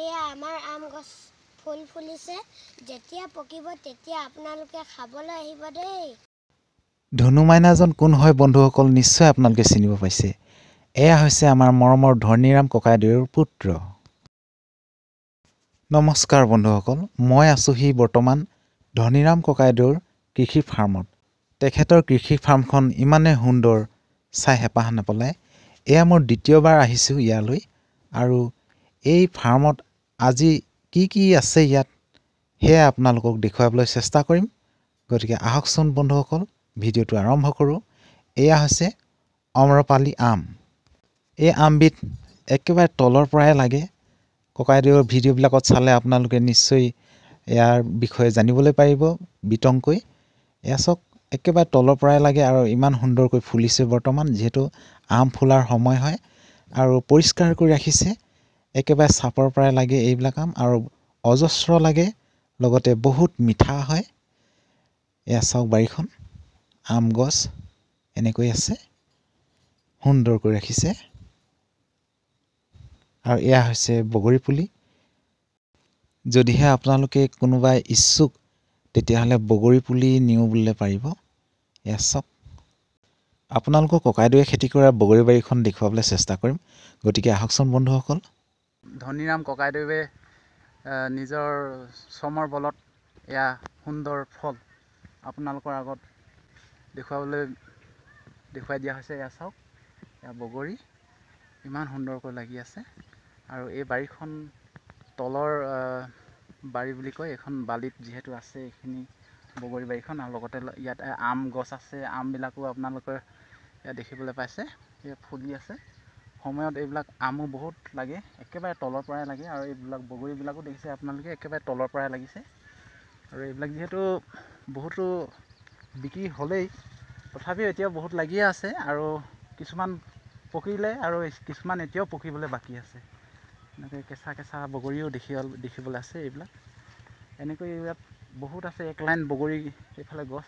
এয়া আমাৰ আম গছ ফুল ফুলিছে যেতিয়া পকিব তেতিয়া আপোনালোকে খাবলৈ আহিব দেই। ধনু মাইনাজন কোন হয় বন্ধুসকল নিশ্চয় আপোনালোকে চিনিব পাইছে। এয়া হৈছে আমাৰ মৰমৰ ধৰ্ণীৰাম ককাইদেউৰ পুত্ৰ। নমস্কাৰ বন্ধুসকল, মই আছোঁহি বৰ্তমান ধৰ্ণীৰাম ককাইদেউৰ কৃষি ফাৰ্মত। তেখেতৰ কৃষি ফাৰ্মখন ইমানে সুন্দৰ, চাই হেঁপাহ নপলায়। এয়া মোৰ দ্বিতীয়বাৰ আহিছোঁ ইয়ালৈ আৰু এই ফাৰ্মত আজি কি আছে ইয়াত সেয়া আপোনালোকক দেখুৱাবলৈ চেষ্টা কৰিম। গতিকে আহকচোন বন্ধুসকল, ভিডিঅ'টো আৰম্ভ কৰোঁ। এয়া হৈছে অম্ৰপালি আম। এই আমবিধ একেবাৰে তলৰ পৰাই লাগে। ককাইদেউৰ ভিডিঅ'বিলাকত চালে আপোনালোকে নিশ্চয় ইয়াৰ বিষয়ে জানিবলৈ পাৰিব বিতংকৈ। এয়া চাওক, একেবাৰে তলৰ পৰাই লাগে আৰু ইমান সুন্দৰকৈ ফুলিছে বৰ্তমান, যিহেতু আম ফুলাৰ সময় হয় আৰু পৰিষ্কাৰ কৰি ৰাখিছে। একেবাৰে চাপৰ পৰাই লাগে এইবিলাক আম আৰু অজস্ৰ লাগে, লগতে বহুত মিঠা হয়। এয়া চাওক বাৰীখন, আম গছ এনেকৈ আছে, সুন্দৰকৈ ৰাখিছে। আৰু এয়া হৈছে বগৰী পুলি। যদিহে আপোনালোকে কোনোবাই ইচ্ছুক তেতিয়াহ'লে বগৰী পুলি নিওঁ বুলিলে পাৰিব। এয়া চাওক, আপোনালোকৰ ককাইদেউৱে খেতি কৰা বগৰী বাৰীখন দেখুৱাবলৈ চেষ্টা কৰিম। গতিকে আহকচোন বন্ধুসকল। ধৰ্ণীৰাম ককাইদেৱে নিজৰ শ্ৰমৰ বলত এয়া সুন্দৰ ফল আপোনালোকৰ আগত দেখুৱাই দিয়া হৈছে। এয়া চাওক, এয়া বগৰী ইমান সুন্দৰকৈ লাগি আছে। আৰু এই বাৰীখন তলৰ বাৰী বুলি কয়, এইখন বালিত যিহেতু আছে এইখিনি বগৰী বাৰীখন, আৰু লগতে ইয়াত আম গছ আছে। আমবিলাকো আপোনালোকে ইয়াত দেখিবলৈ পাইছে, এই ফুলি আছে। সময়ত এইবিলাক আমো বহুত লাগে, একেবাৰে তলৰ পৰাই লাগে। আৰু এইবিলাক বগৰীবিলাকো দেখিছে আপোনালোকে, একেবাৰে তলৰ পৰাই লাগিছে। আৰু এইবিলাক যিহেতু বহুতো বিক্ৰী হ'লেই, তথাপিও এতিয়াও বহুত লাগিয়ে আছে। আৰু কিছুমান পকিলে আৰু কিছুমান এতিয়াও পকিবলৈ বাকী আছে। এনেকৈ কেঁচা বগৰীও দেখিবলৈ আছে। এইবিলাক এনেকৈ ইয়াত বহুত আছে, এক লাইন বগৰী এইফালে গছ।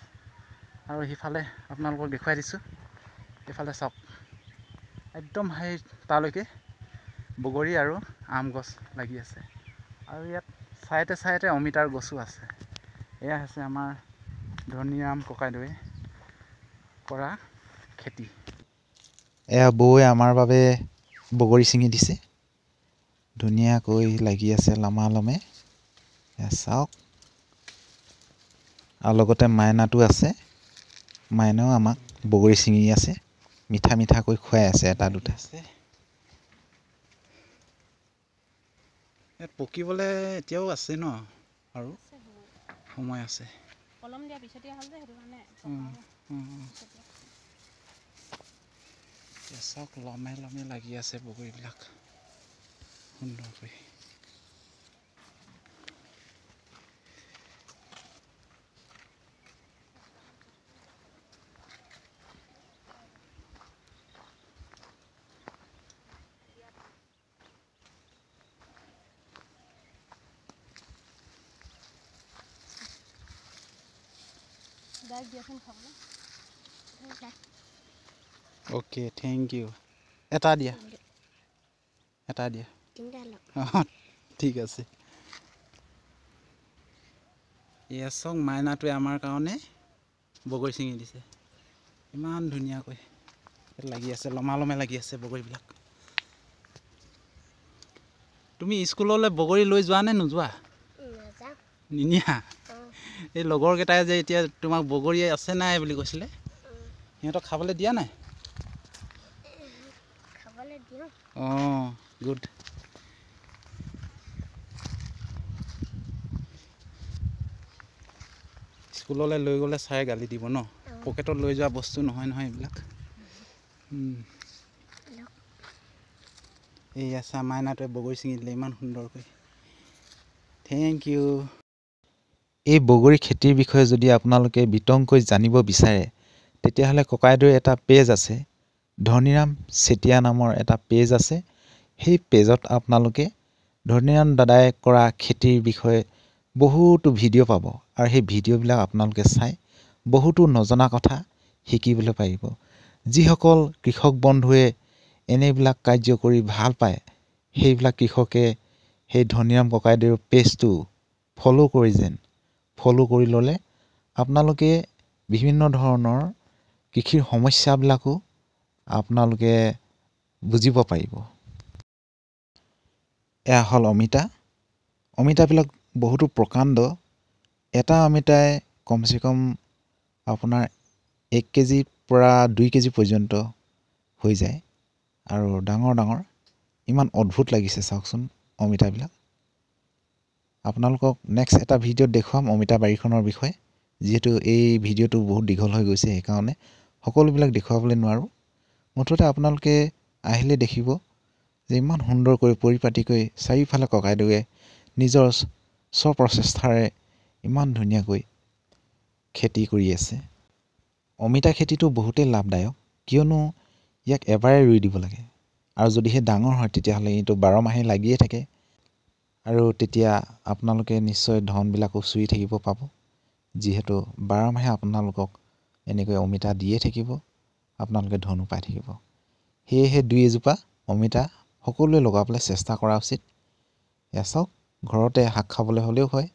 আৰু সিফালে আপোনালোকক দেখুৱাই দিছোঁ, এইফালে চাওক, একদম সেই তালৈকে বগৰী আৰু আম গছ লাগি আছে। আৰু ইয়াত ছাইডে অমিতাৰ গছো আছে। এয়া হৈছে আমাৰ ধৰ্ণীৰাম ককাইদেৱে কৰা খেতি। এয়া বৌৱে আমাৰ বাবে বগৰী ছিঙি দিছে, ধুনীয়াকৈ লাগি আছে লমালমে। এয়া চাওক, আৰু লগতে মাইনাটো আছে। মাইনাও আমাক বগৰী ছিঙি আছে, মিঠাকৈ খুৱাই আছে এটা দুটা। ইয়াত পকিবলৈ এতিয়াও আছে ন, আৰু সময় আছে। কলম দিয়া পিছতীয়া হ'ল যে সেইটো কাৰণে চাওক, লমে লাগি আছে বগৰীবিলাক সুন্দৰকৈ। Okay, thank you. এটা দিয়া। ঠিক আছে। এয়া চাওক, মাইনাটোৱে আমাৰ কাৰণে বগৰী ছিঙি দিছে, ইমান ধুনীয়াকৈ লাগি আছে, লমালমে লাগি আছে বগৰীবিলাক। তুমি স্কুললৈ বগৰী লৈ যোৱা নে নোযোৱা? নিনিয়া? এই লগৰকেইটাই যে এতিয়া তোমাক বগৰী আছে নাই বুলি কৈছিলে, সিহঁতক খাবলৈ দিয়া নাই? অঁ, গুড। স্কুললৈ লৈ গ'লে ছাৰে গালি দিব ন? পকেটত লৈ যোৱা বস্তু নহয় এইবিলাক। এই আছা, মাইনাটোৱে বগৰী ছিঙি দিলে ইমান সুন্দৰকৈ। Thank you. এই বগৰী খেতিৰ বিষয়ে যদি আপোনালোকে বিতংকৈ জানিব বিচাৰে, তেতিয়াহ'লে ককাইদেউৰ এটা পেজ আছে, ধৰ্ণীৰাম চেতিয়া নামৰ এটা পেজ আছে। সেই পেজত আপোনালোকে ধৰ্ণীৰাম দাদাই কৰা খেতিৰ বিষয়ে বহুতো ভিডিঅ' পাব, আৰু সেই ভিডিঅ'বিলাক আপোনালোকে চাই বহুতো নজনা কথা শিকিবলৈ পাৰিব। যিসকল কৃষক বন্ধুৱে এনেবিলাক কাৰ্য কৰি ভাল পায়, সেইবিলাক কৃষকে সেই ধনীৰাম ককাইদেউৰ পেজটো ফ'ল' কৰি ল'লে আপোনালোকে বিভিন্ন ধৰণৰ কৃষিৰ সমস্যাবিলাকো আপোনালোকে বুজিব পাৰিব। এয়া হ'ল অমিতাবিলাক বহুতো প্ৰকাণ্ড। এটা অমিতাই কমচে কম আপোনাৰ 1 কেজিৰ পৰা 2 কেজি পৰ্যন্ত হৈ যায় আৰু ডাঙৰ ইমান অদ্ভুত লাগিছে চাওকচোন অমিতাবিলাক। আপোনালোকক নেক্সট এটা ভিডিঅ'ত দেখুৱাম অমিতা বাৰীখনৰ বিষয়ে। যিহেতু এই ভিডিঅ'টো বহুত দীঘল হৈ গৈছে সেইকাৰণে সকলোবিলাক দেখুৱাবলৈ নোৱাৰোঁ। মুঠতে আপোনালোকে আহিলে দেখিব যে ইমান সুন্দৰকৈ পৰিপাটিকৈ চাৰিওফালে ককাইদেৱে নিজৰ স্বপ্ৰচেষ্টাৰে ইমান ধুনীয়াকৈ খেতি কৰি আছে। অমিতা খেতিটো বহুতেই লাভদায়ক, কিয়নো ইয়াক এবাৰে ৰুই দিব লাগে আৰু যদিহে ডাঙৰ হয় তেতিয়াহ'লে এইটো 12 মাহে লাগিয়ে থাকে আৰু তেতিয়া আপোনালোকে নিশ্চয় ধনবিলাকো চুই থাকিব পাব। যিহেতু 12 মাহে আপোনালোকক এনেকৈ অমিতা দিয়ে থাকিব, আপোনালোকে ধনো পাই থাকিব। সেয়েহে 2-এজোপা অমিতা সকলোৱে লগাবলৈ চেষ্টা কৰা উচিত। এয়া চাওক, ঘৰতে শাক খাবলৈ হ'লেও হয়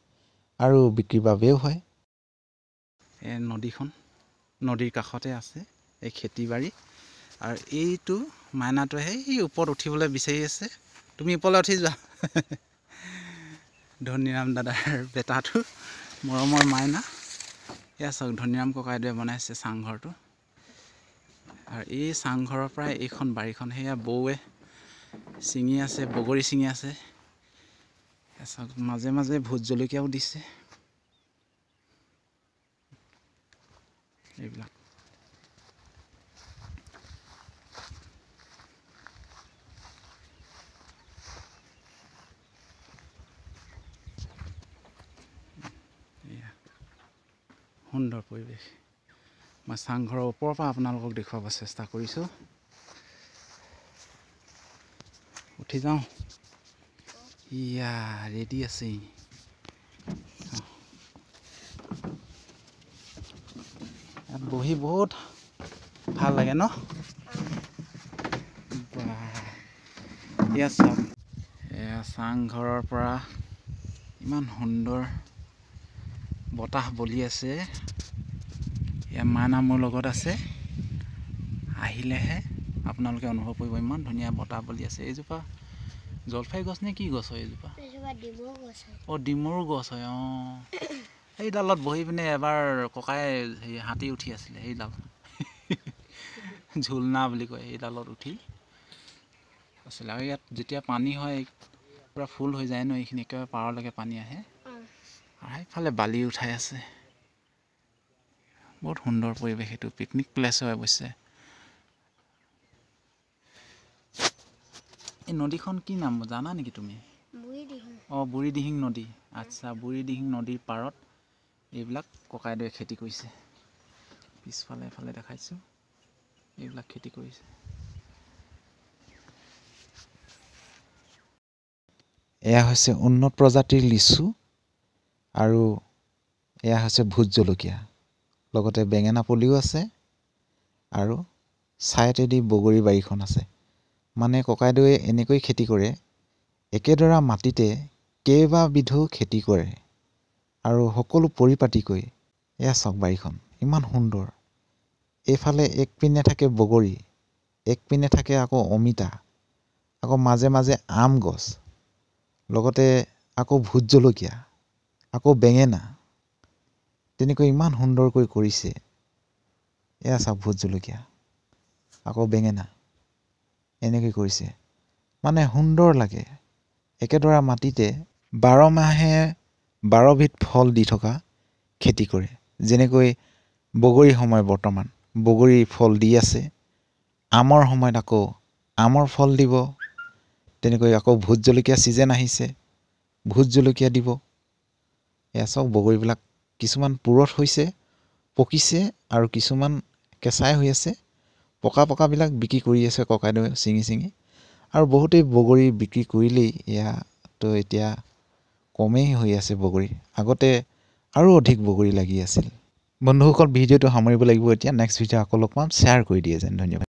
আৰু বিক্ৰীৰ বাবেও হয়। এই নদীৰ কাষতে আছে এই খেতি বাৰী। আৰু এইটো মাইনাটোৱে সেই ওপৰত উঠিবলৈ বিচাৰি আছে। তুমি ওপৰলৈ উঠি যোৱা। ধনীৰাম দাদাৰ বেটাটো মৰমৰ মাইনা। এয়া চাওক, ধনীৰাম ককাইদেৱে বনাইছে চাংঘৰটো। আৰু এই চাংঘৰৰ পৰাই এইখন বাৰীখন সেয়া বৌৱে ছিঙি আছে, বগৰী ছিঙি আছে। চাওক, মাজে মাজে ভোট জলকীয়াও দিছে। এইবিলাক সুন্দৰ পৰিৱেশ। মই চাংঘৰৰ ওপৰৰ পৰা আপোনালোকক দেখুৱাব চেষ্টা কৰিছোঁ। উঠি যাওঁ। ইয়া ৰেডি আছে। ইয়াত বহি বহুত ভাল লাগে ন? এয়া চাওক, এয়া চাংঘৰৰ পৰা ইমান সুন্দৰ বতাহ বলি আছে। এয়া মাইনা মোৰ লগত আছে। আহিলেহে আপোনালোকে অনুভৱ কৰিব, ইমান ধুনীয়া বতাহ বলি আছে। এইজোপা জলফাই গছ নে কি গছ হয় এইজোপা? ডিমৰু গছ হয়। এইডালত বহি পিনে এবাৰ ককাই হাতী উঠি আছিলে। এইডাল ঝুলনা বুলি কয়, এইডালত উঠি আছিলে। আৰু ইয়াত যেতিয়া পানী হয় পূৰা ফুল হৈ যায় ন, এইখিনি একেবাৰে পাৰলৈকে পানী আহে। আৰু সেইফালে বালি উঠাই আছে। বহুত সুন্দৰ পৰিৱেশ। এইটো পিকনিক প্লেচ হয় অৱশ্যে। এই নদীখন কি নাম জানা নেকি তুমি? বুঢ়ীদিহিং নদী। আচ্ছা, বুঢ়ীদিহিং নদীৰ পাৰত এইবিলাক ককাইদেৱে খেতি কৰিছে। পিছফালে এফালে দেখাইছোঁ, এইবিলাক খেতি কৰিছে। এয়া হৈছে উন্নত প্ৰজাতিৰ লিচু আৰু এয়া হৈছে ভোট জলকীয়া, লগতে বেঙেনা পুলিও আছে আৰু ছাইডেদি বগৰী বাৰীখন আছে। মানে ককাইদেৱে এনেকৈ খেতি কৰে, একেডৰা মাটিতে কেইবাবিধো খেতি কৰে আৰু সকলো পৰিপাটিকৈ। এয়া চাওক বাৰীখন ইমান সুন্দৰ। এইফালে এক পিনে থাকে বগৰী, এক পিনে থাকে আকৌ অমিতা, আকৌ মাজে মাজে আম গছ, লগতে আকৌ ভোট জলকীয়া, আকৌ বেঙেনা। তেনেকৈ ইমান সুন্দৰকৈ কৰিছে। এয়া চাওক ভোট জলকীয়া, আকৌ বেঙেনা, এনেকৈ কৰিছে। মানে সুন্দৰ লাগে। একেডৰা মাটিতে 12 মাহে 12 বিধ ফল দি থকা খেতি কৰে। যেনেকৈ বগৰী সময় বৰ্তমান বগৰী ফল দি আছে, আমৰ সময়ত আকৌ আমৰ ফল দিব। তেনেকৈ আকৌ ভোট জলকীয়া ছিজন আহিছে, ভোট জলকীয়া দিব। এয়া চাওক বগৰীবিলাক কিছুমান পুৰঠ হৈছে, পকিছে আৰু কিছুমান কেঁচাই হৈ আছে। পকাবিলাক বিক্ৰী কৰি আছে ককাইদেৱে ছিঙি। আৰু বহুতেই বগৰী বিক্ৰী কৰিলেই। এয়াতো এতিয়া কমেই হৈ আছে বগৰী, আগতে আৰু অধিক বগৰী লাগি আছিল। বন্ধুসকল, ভিডিঅ'টো সামৰিব লাগিব এতিয়া। নেক্সট ভিডিঅ' আকৌ লগ পাম। শ্বেয়াৰ কৰি দিয়ে যেন। ধন্যবাদ।